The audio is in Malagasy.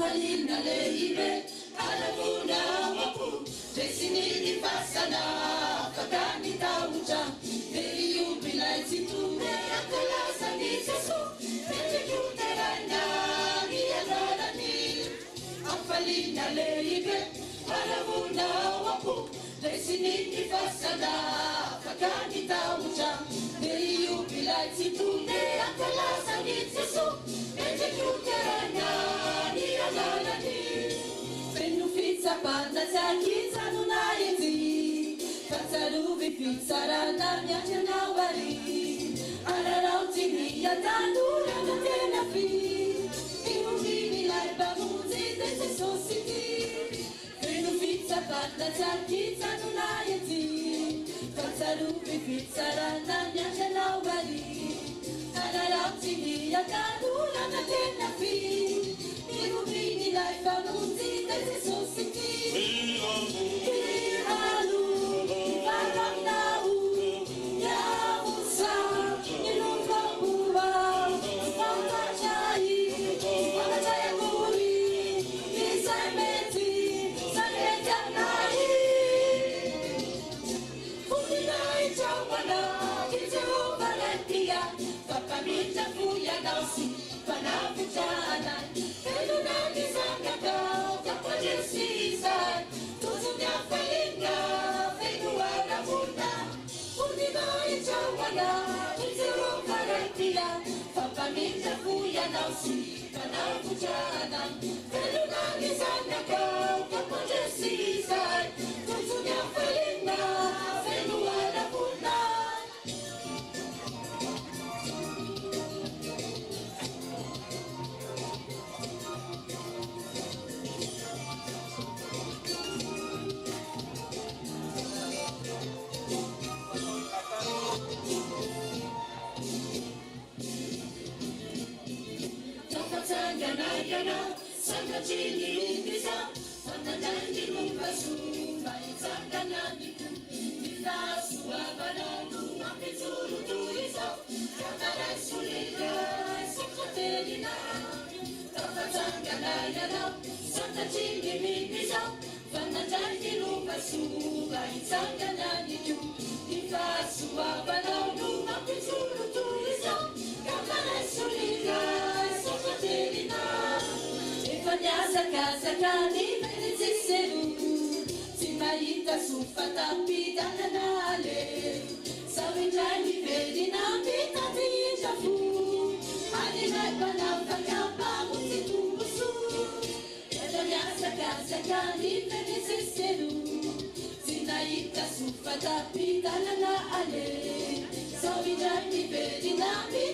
falina leibe aravuna wapu desinidi pasana kakani tauja veriu bilai situne akala sandisesu pejuterana niadarani afalina leibe aravuna wapu desinidi pasana kakani tauja veriu bilai situne akala sandisesu pejuterana niadarani Fenufitsa panda zakiza nunayenzi Fatsaruvi fitsarana nyachana wari Ararauti niya tandura natena fi Imumini laiba muzi dese sositi Fenufitsa panda zakiza nunayenzi Fatsaruvi fitsarana nyachana wari Ararauti niya tandura natena fi Imumini laiba muzi dese sositi Iralu, Ibarandau, Yamusa, Ilumabua, Pangajai, Pangajaya Guri, Nisameti, Sanetanai Funinai Chawana, Kizeru Valentia, Papamita Fuya Dausi, Panavitana, Elunani Zangakau, Kapajensisai, Tuzunya Falinga, Fenuara Muna, Funinai Chawana, Kizeru Valentia, Papamita Fuya Dausi, Panavitana, Elunani Zangakau, Kapajensisai, Tuzunya Falinga, Fenuara Muna. Yana, Santa Chini Lindisa, Santa Nandi Lumbasu, Maizanga Nandi, Nita Suavana, Mapizuru Tuisa, Kamara Sulika, Sakaterina, Tapatanga Yana, Santa Chini Lindisa, Santa Nandi Lumbasu, Maizanga Nandi, Nita Suavana, Mapizuru Tuisa, Kamara Sulika, Sakaterina. Sakani Benedicenu, Timaita Sufata Pidanale, Savijani Vedina Pita Tijafu, Adina Panapa Kapa Mutitusu, Sakani Benedicenu, Timaita Sufata Pidanale, Savijani Vedina Pita